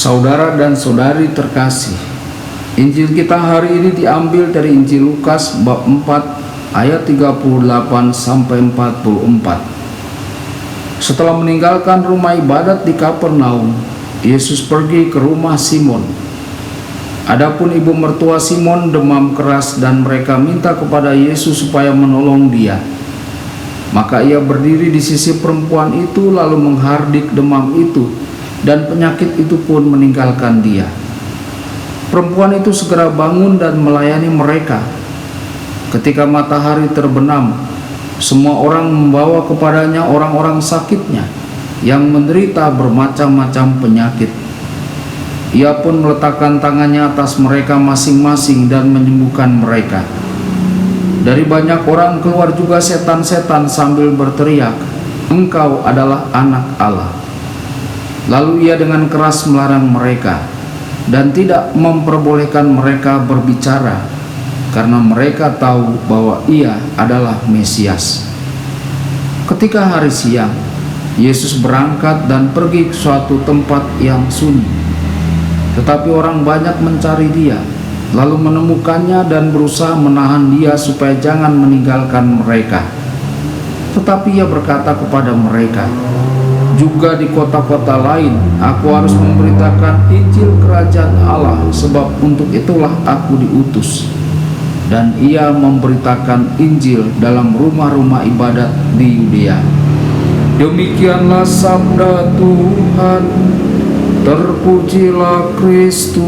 Saudara dan saudari terkasih, Injil kita hari ini diambil dari Injil Lukas bab 4 ayat 38 sampai 44. Setelah meninggalkan rumah ibadat di Kapernaum, Yesus pergi ke rumah Simon. Adapun ibu mertua Simon demam keras dan mereka minta kepada Yesus supaya menolong dia. Maka ia berdiri di sisi perempuan itu lalu menghardik demam itu, dan penyakit itu pun meninggalkan dia. Perempuan itu segera bangun dan melayani mereka. Ketika matahari terbenam, semua orang membawa kepadanya orang-orang sakitnya yang menderita bermacam-macam penyakit. Ia pun meletakkan tangannya atas mereka masing-masing dan menyembuhkan mereka. Dari banyak orang keluar juga setan-setan sambil berteriak, "Engkau adalah Anak Allah." Lalu ia dengan keras melarang mereka dan tidak memperbolehkan mereka berbicara, karena mereka tahu bahwa ia adalah Mesias. Ketika hari siang, Yesus berangkat dan pergi ke suatu tempat yang sunyi. Tetapi orang banyak mencari dia, lalu menemukannya dan berusaha menahan dia supaya jangan meninggalkan mereka. Tetapi ia berkata kepada mereka, "Juga di kota-kota lain aku harus memberitakan Injil Kerajaan Allah, sebab untuk itulah aku diutus." Dan ia memberitakan Injil dalam rumah-rumah ibadat di Yudea. Demikianlah sabda Tuhan. Terpujilah Kristus.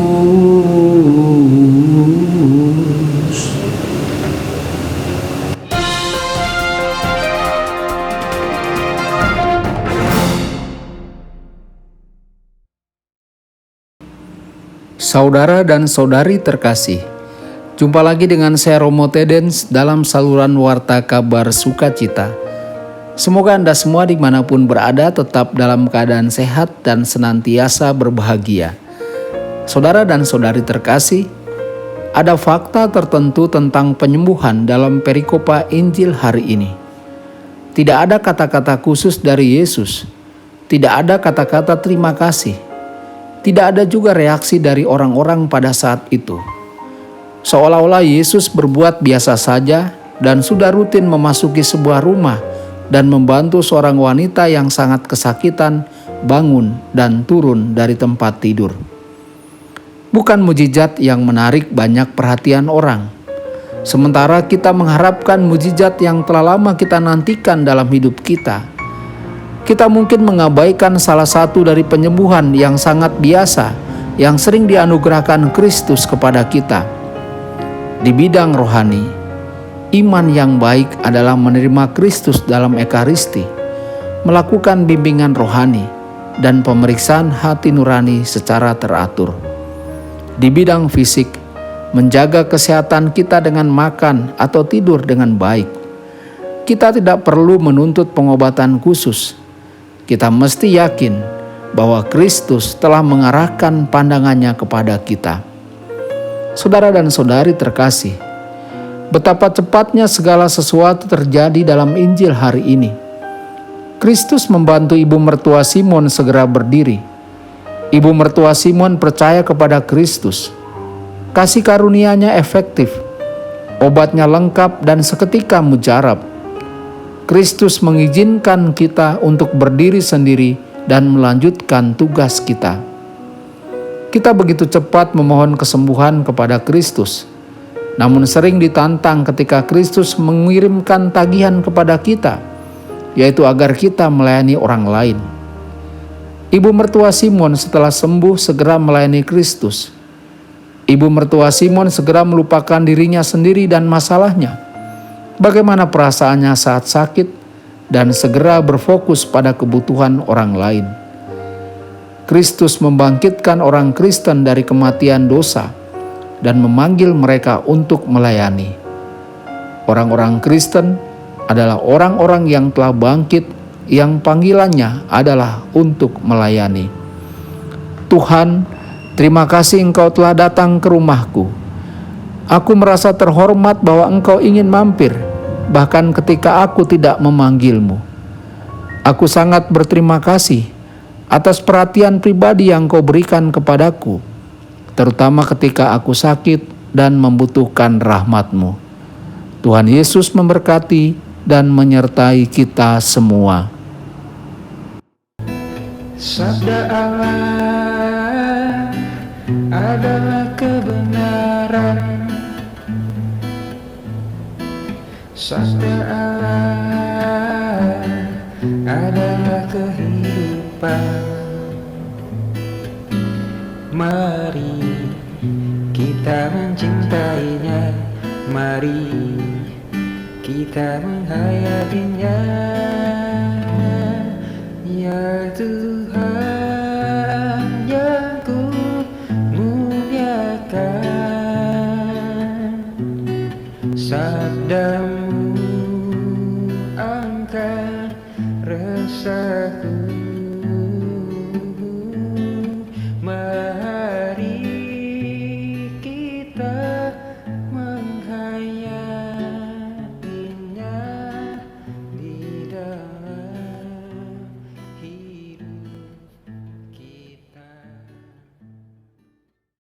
Saudara dan saudari terkasih, jumpa lagi dengan saya Romo Tedens dalam saluran Warta Kabar Sukacita. Semoga Anda semua dimanapun berada tetap dalam keadaan sehat dan senantiasa berbahagia. Saudara dan saudari terkasih, ada fakta tertentu tentang penyembuhan dalam perikopa Injil hari ini. Tidak ada kata-kata khusus dari Yesus, tidak ada kata-kata terima kasih, tidak ada juga reaksi dari orang-orang pada saat itu. Seolah-olah Yesus berbuat biasa saja dan sudah rutin memasuki sebuah rumah dan membantu seorang wanita yang sangat kesakitan bangun dan turun dari tempat tidur. Bukan mujizat yang menarik banyak perhatian orang. Sementara kita mengharapkan mujizat yang telah lama kita nantikan dalam hidup kita. Kita mungkin mengabaikan salah satu dari penyembuhan yang sangat biasa yang sering dianugerahkan Kristus kepada kita. Di bidang rohani, iman yang baik adalah menerima Kristus dalam Ekaristi, melakukan bimbingan rohani, dan pemeriksaan hati nurani secara teratur. Di bidang fisik, menjaga kesehatan kita dengan makan atau tidur dengan baik. Kita tidak perlu menuntut pengobatan khusus. Kita mesti yakin bahwa Kristus telah mengarahkan pandangannya kepada kita. Saudara dan saudari terkasih, betapa cepatnya segala sesuatu terjadi dalam Injil hari ini. Kristus membantu ibu mertua Simon segera berdiri. Ibu mertua Simon percaya kepada Kristus. Kasih karunia-Nya efektif, obatnya lengkap dan seketika mujarab. Kristus mengizinkan kita untuk berdiri sendiri dan melanjutkan tugas kita. Kita begitu cepat memohon kesembuhan kepada Kristus, namun sering ditantang ketika Kristus mengirimkan tagihan kepada kita, yaitu agar kita melayani orang lain. Ibu mertua Simon setelah sembuh segera melayani Kristus. Ibu mertua Simon segera melupakan dirinya sendiri dan masalahnya, bagaimana perasaannya saat sakit, dan segera berfokus pada kebutuhan orang lain. Kristus membangkitkan orang Kristen dari kematian dosa dan memanggil mereka untuk melayani. Orang-orang Kristen adalah orang-orang yang telah bangkit, yang panggilannya adalah untuk melayani. Tuhan, terima kasih Engkau telah datang ke rumahku. Aku merasa terhormat bahwa Engkau ingin mampir, bahkan ketika aku tidak memanggilmu. Aku sangat berterima kasih atas perhatian pribadi yang Kau berikan kepadaku, terutama ketika aku sakit dan membutuhkan rahmat-Mu. Tuhan Yesus memberkati dan menyertai kita semua. Sabda Allah adalah kebenaran. Sabda Allah adalah kehidupan. Mari kita mencintainya, mari kita menghayatinya. Ya Tuhan yang ku muliakan, sabda-Mu angkat resah